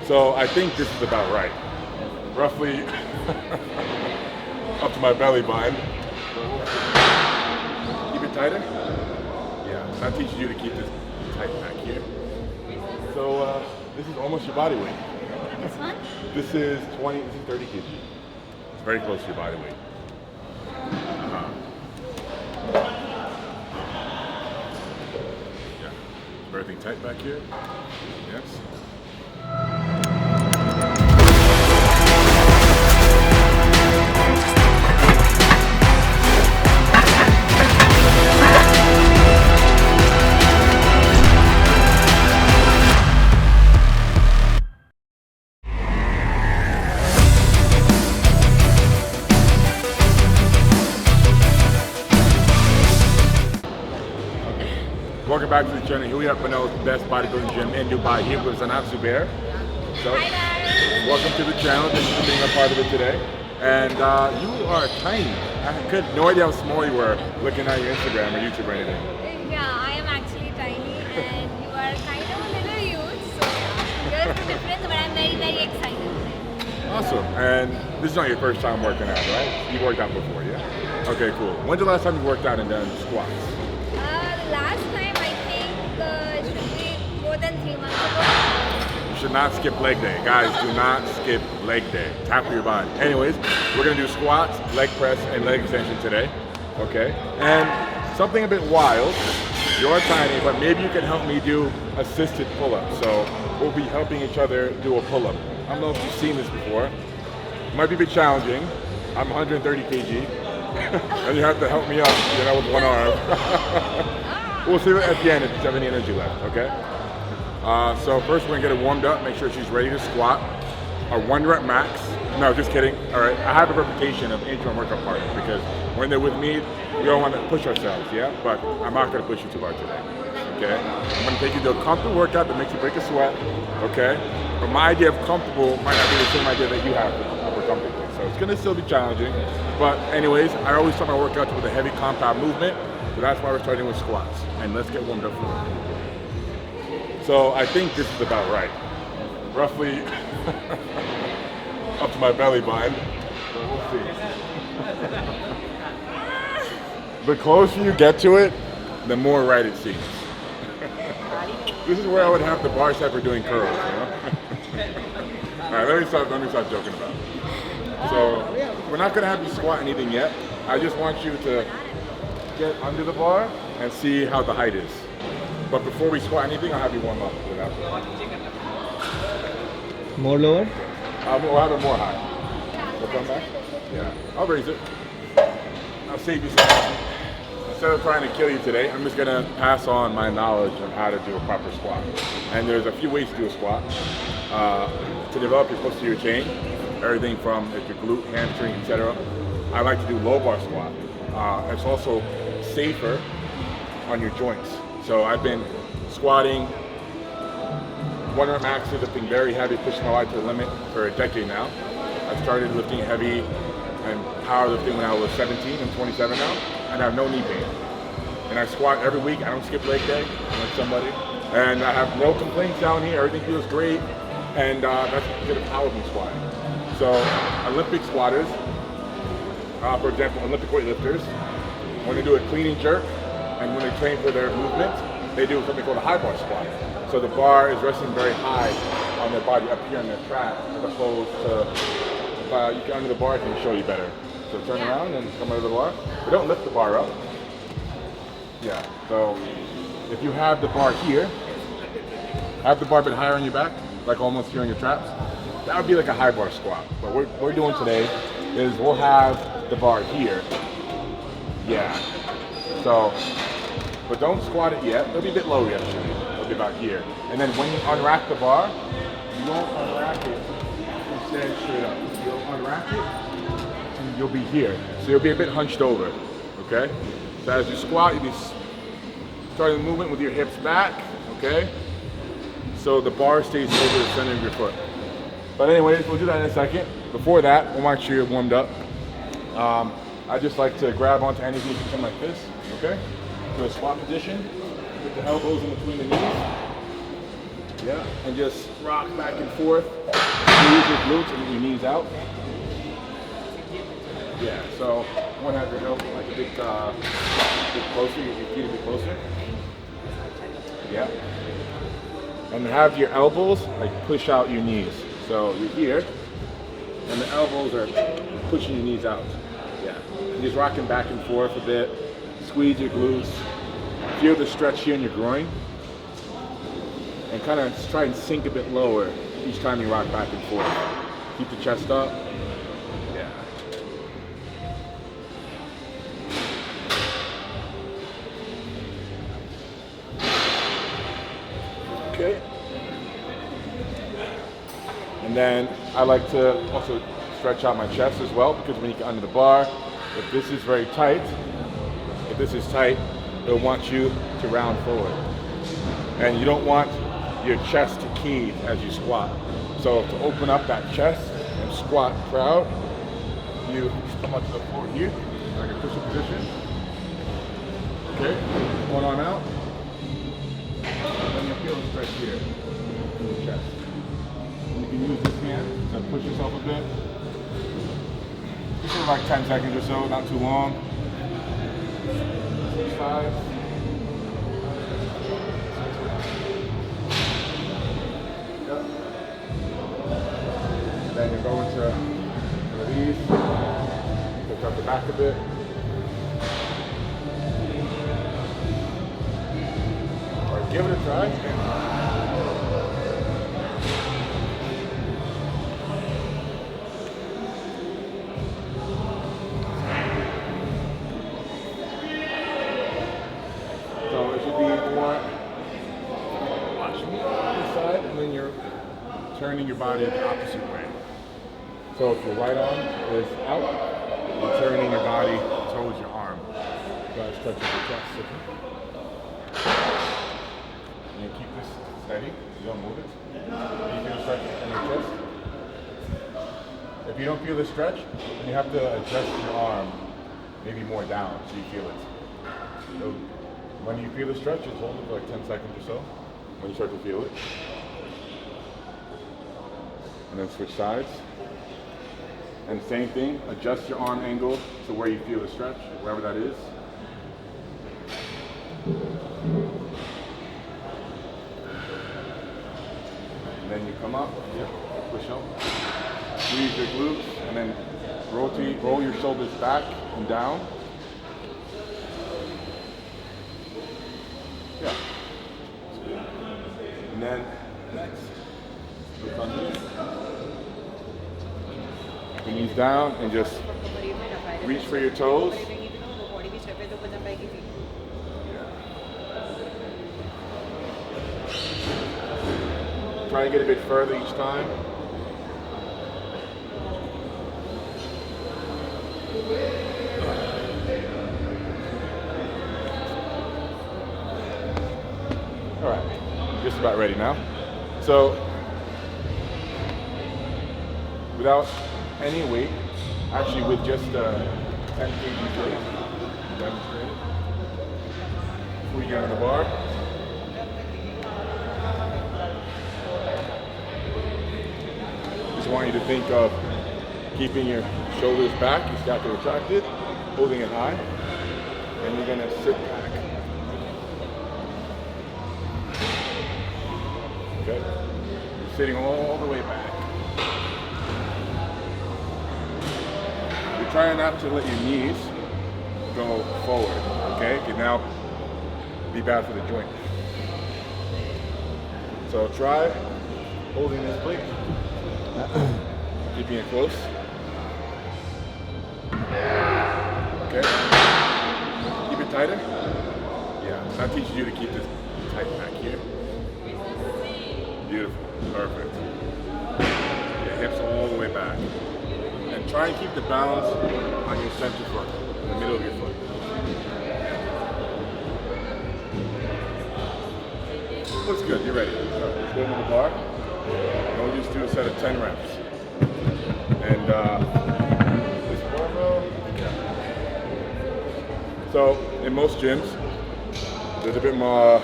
So I think this is about right. Roughly up to my belly button. Keep it tighter? Yeah, so that teaches you to keep this tight back here. So this is almost your body weight. This one? This is 30 kg. It's very close to your body weight. Yeah, everything tight back here. Yes. Welcome back to the channel. Here we are at the best bodybuilding gym in Dubai. Here with Jannat, Zubair. So, Hi guys. welcome to the channel. Thank you for being a part of it today. And you are tiny. I had no idea how small you were looking at your Instagram or YouTube or anything. Yeah, I am actually tiny and you are kind of a little huge. So yeah, there's a difference, but I'm very, very excited. Awesome. And this is not your first time working out, right? You worked out before, yeah? Okay, cool. When's the last time you worked out and done squats? Last time I think it should be more than 3 months ago. You should not skip leg day. Guys, do not skip leg day. Tackle your body. Anyways, we're gonna do squats, leg press, and leg extension today. Okay? And something a bit wild. You're tiny, but maybe you can help me do assisted pull-ups. So we'll be helping each other do a pull-up. I don't know if you've seen this before. It might be a bit challenging. I'm 130 kg. And you have to help me up, with one arm. We'll see at the end if you have any energy left, okay? So first we're gonna get her warmed up, make sure she's ready to squat. A 1 rep max. No, just kidding. All right, I have a reputation of interim workout partners because when they're with me, we don't want to push ourselves, yeah? But I'm not gonna push you too hard today, okay? I'm gonna take you to a comfortable workout that makes you break a sweat, okay? But my idea of comfortable might not be the same idea that you have for comfortable. So it's gonna still be challenging. But anyways, I always start my workouts with a heavy compound movement. So that's why we're starting with squats. And let's get warmed up for it. So I think this is about right. Roughly up to my belly button. We'll see. The closer you get to it, the more right it seems. This is where I would have the bar set for doing curls, All right, let me stop joking about it. So we're not gonna have you squat anything yet. I just want you to get under the bar and see how the height is. But before we squat anything, I'll have you warm up with that. More lower? We'll have it more high. We'll come back? Yeah, I'll raise it. I'll save you some time. Instead of trying to kill you today, I'm just gonna pass on my knowledge of how to do a proper squat. And there's a few ways to do a squat. To develop your posterior chain, everything from your glute, hamstring, etc. I like to do low bar squat. It's also safer on your joints. So I've been squatting 1 rep maxes, lifting very heavy, pushing my body to the limit for a decade now. I started lifting heavy and powerlifting when I was 17. I'm 27 now, and I have no knee pain. And I squat every week. I don't skip leg day, like somebody. And I have no complaints down here. Everything feels great, and that's good powerlifting squatting. So Olympic squatters, for example, Olympic weightlifters, when they do a clean and jerk, and when they train for their movements, they do something called a high bar squat. So the bar is resting very high on their body, up here on their trap, as opposed to, if you get under the bar, I can show you better. So turn around and come under the bar. But don't lift the bar up. Yeah, so if you have the bar here, have the bar a bit higher on your back, like almost here on your traps, that would be like a high bar squat. But what we're doing today is we'll have the bar here. Yeah. So, but don't squat it yet. It'll be a bit low actually. It'll be about here. And then when you unrack the bar, you won't unrack it and stand straight up. You'll unrack it and you'll be here. So you'll be a bit hunched over, okay? So as you squat, you'll be starting the movement with your hips back, okay? So the bar stays over the center of your foot. But anyways, we'll do that in a second. Before that, we'll make sure you're warmed up. I just like to grab onto anything, something like this, okay? To a squat position, with the elbows in between the knees. Yeah, and just rock back and forth. Squeeze your glutes and your knees out. Yeah, so you want to have your elbow like a bit closer, your feet a bit closer. Yeah. And have your elbows like push out your knees. So you're here, and the elbows are pushing your knees out. Yeah. And just rocking back and forth a bit. Squeeze your glutes. Feel the stretch here in your groin. And kind of try and sink a bit lower each time you rock back and forth. Keep the chest up. Yeah. Okay. And then I like to also stretch out my chest as well, because when you get under the bar, if this is very tight, it'll want you to round forward. And you don't want your chest to heave as you squat. So to open up that chest and squat proud, you come up to the floor here, like a push-up position. Okay, one arm out. And then you'll feel the stretch here in the chest. And you can use this hand to push yourself a bit. Just for like 10 seconds or so, not too long. Switch sides. Then you go into one of these, lift up the back a bit. Or give it a try. So it should be more, watch me on this side, and then you're turning your body the opposite way. So if your right arm is out, you're turning your body towards your arm. That stretches your chest. And you keep this steady, you don't move it. You feel the stretch in your chest. If you don't feel the stretch, then you have to adjust your arm maybe more down so you feel it. So when you feel the stretch, just hold it for like 10 seconds or so when you start to feel it. And then switch sides. And same thing, adjust your arm angle to where you feel the stretch, wherever that is. And then you come up, push up, squeeze your glutes, and then roll your shoulders back and down. Yeah. And then next, look underneath. Your knees down and just reach for your toes. Try to get a bit further each time. All right, just about ready now. So, without any weight, actually with just 10 kg weight, demonstrate it. Before you get on the bar. Just want you to think of keeping your shoulders back, your scapula retracted, holding it high, and you're gonna sit back. Okay? You're sitting all the way back. You're trying not to let your knees go forward, okay? It can now be bad for the joint. So try holding this plate, keeping it close. Okay? Keep it tighter. Yeah, that teaches you to keep this tight back here. Beautiful, perfect. Your hips all the way back. And try and keep the balance on your center foot, in the middle of your foot. Looks good, you're ready. Let's go into the bar. And we'll just do a set of 10 reps. And this barbell, So in most gyms, there's a bit more,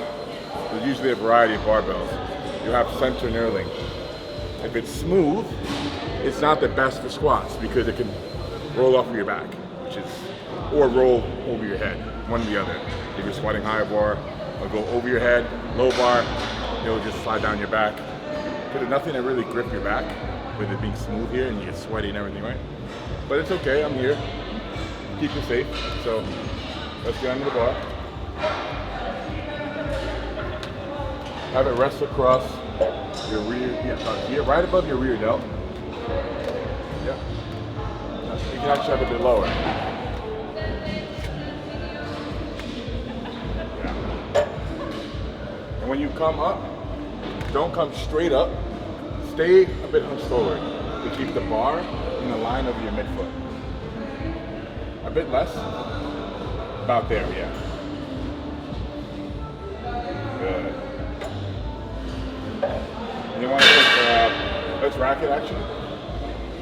there's usually a variety of barbells. you have center knurling. If it's smooth, it's not the best for squats because it can roll off of your back, or roll over your head, one or the other. If you're squatting high bar, it'll go over your head, low bar, it'll just slide down your back. There's nothing to really grip your back with it being smooth here and you get sweaty and everything, right? But it's okay, I'm here. Keep it safe. So let's get under the bar. Have it rest across your rear, here, right above your rear delt. Yeah. You can actually have it a bit lower. Yeah. And when you come up, don't come straight up. Stay a bit hunched forward to keep the bar in the line of your midfoot. A bit less. About there, yeah. Good. And you want to put, let's rack it actually.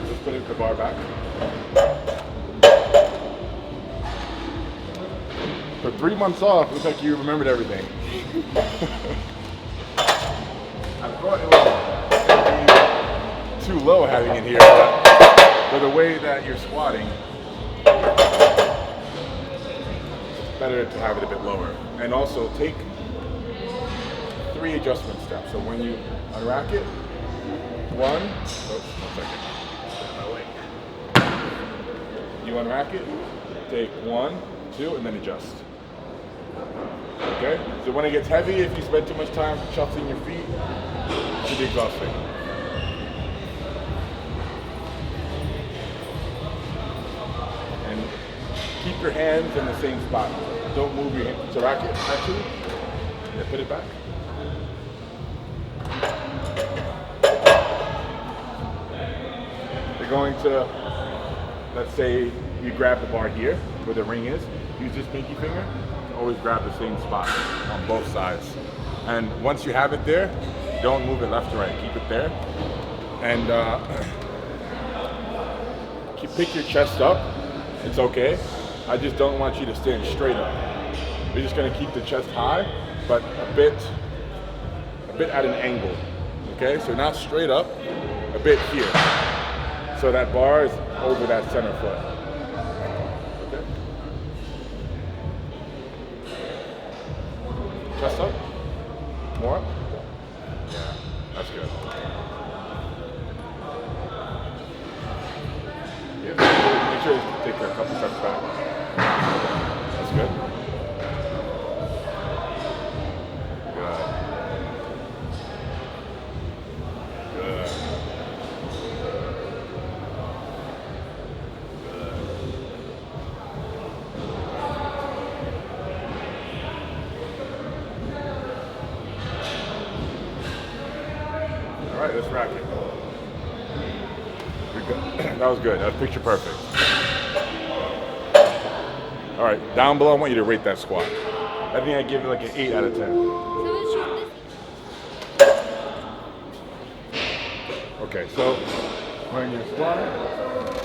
Let's put the bar back. For 3 months off, looks like you remembered everything. I thought it was too low having it here, but for the way that you're squatting, it's better to have it a bit lower. And also take 3 adjustment steps. So when you unrack it, 1 second. You unrack it, take 1, 2, and then adjust. Okay? So when it gets heavy, if you spend too much time shuffling your feet, it should be exhausting. And keep your hands in the same spot. Don't move your hands. So rack it, actually. Yeah, put it back. You're going to, let's say you grab the bar here, where the ring is. Use this pinky finger. Always grab the same spot on both sides. And once you have it there, don't move it left or right. Keep it there. And pick your chest up. It's okay. I just don't want you to stand straight up. You're just gonna keep the chest high, but a bit at an angle. Okay, so not straight up, a bit here. So that bar is over that center foot. Okay. Chest up. More up. Yeah, that's good. Yeah, make sure you take a couple steps back. That's good. Good. Good. All right, let's rack it. You're good. That was good. That was picture perfect. All right, down below, I want you to rate that squat. I think I give it like an 8 out of 10. So we'll shoot this. Okay, so when you're squatting,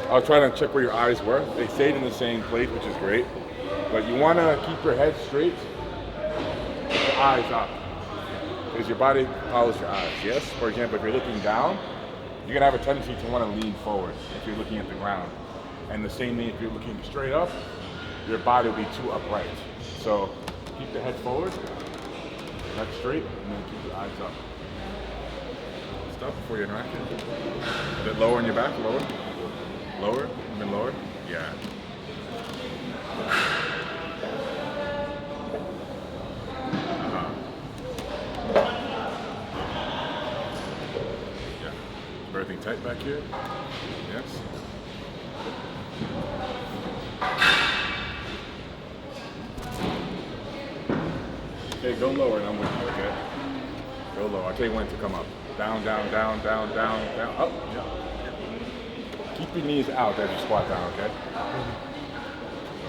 I was trying to check where your eyes were. They stayed in the same place, which is great. But you want to keep your head straight, with your eyes up. Because your body follows your eyes, yes? For example, if you're looking down, you're going to have a tendency to want to lean forward if you're looking at the ground. And the same thing if you're looking straight up, your body will be too upright. So keep the head forward, neck straight, and then keep your eyes up. Stop before you interact. A bit lower on your back, lower. Lower, even lower. Yeah. Yeah. Is everything tight back here? Yes. Okay, go lower and I'm with you, okay? Go low. I'll tell you when to come up. Down, down, down, down, down, down, up. Yeah. Keep your knees out as you squat down, okay?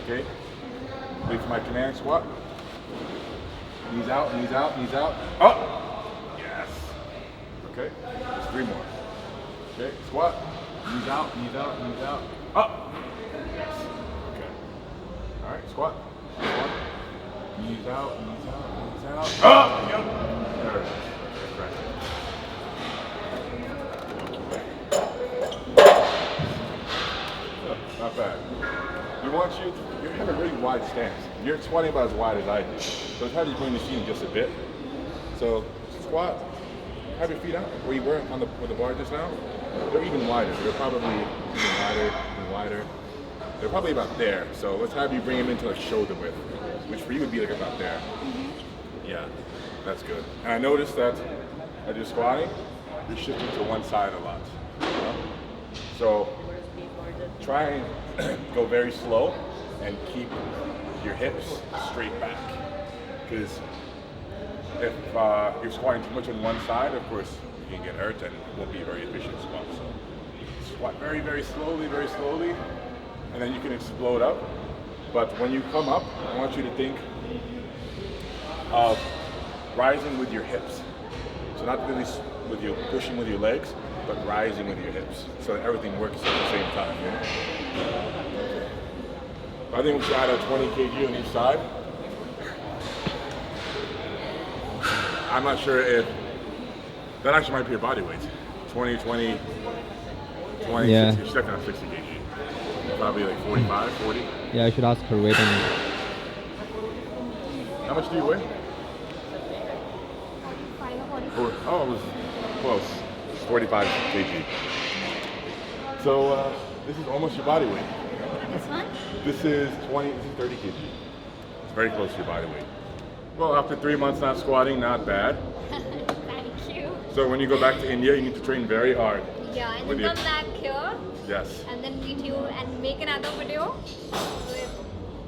Okay? Wait for my command, squat. Knees out, knees out, knees out. Up! Yes. Okay? Just 3 more. Okay, squat. Knees out, knees out, knees out. Up! Yes. Okay. Alright, squat. Squat. Knees out, knees out, knees out. Up! Yep. There it is. Okay, right. not bad. You have a really wide stance. You're squatting about as wide as I do. So it's have you bring the seat just a bit. So squat, have your feet out where you were on with the bar just now. They're even wider. They're probably even wider. They're probably about there. So let's have you bring them into like shoulder width, which for you would be like about there. Yeah, that's good. And I noticed that as you're squatting, you're shifting to one side a lot. You know? So try and go very slow and keep your hips straight back. Because if you're squatting too much on one side, of course, you can get hurt and it won't be a very efficient squat. So squat very, very slowly, and then you can explode up. But when you come up, I want you to think of rising with your hips. So not really with you pushing with your legs, but rising with your hips. So that everything works at the same time. You know? I think we should add a 20 kg on each side. I'm not sure if that actually might be your body weight. 20, 20, 20, Yeah. 60. She's definitely not 60 kg. Probably like 45, 40. Yeah, I should ask her weight. How much do you weigh? 45 or 44. Oh, it was close. It's 45 kg. So this is almost your body weight. This one? This is 30 kg. It's very close to your body weight. Well, after 3 months not squatting, not bad. Thank you. So when you go back to India, you need to train very hard. Yeah, and With then your- come back here Yes. and then meet you and make another video with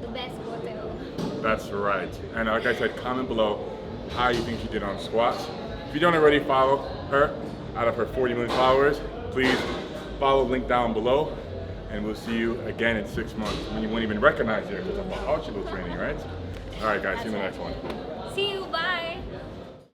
the best quote ever. That's right. And like I said, comment below how you think she did on squats. If you don't already follow her, out of her 40 million followers, please follow the link down below. And we'll see you again in 6 months when you won't even recognize her because I'm a Archibald training, right? All right, guys, see you in the next one. See you, bye.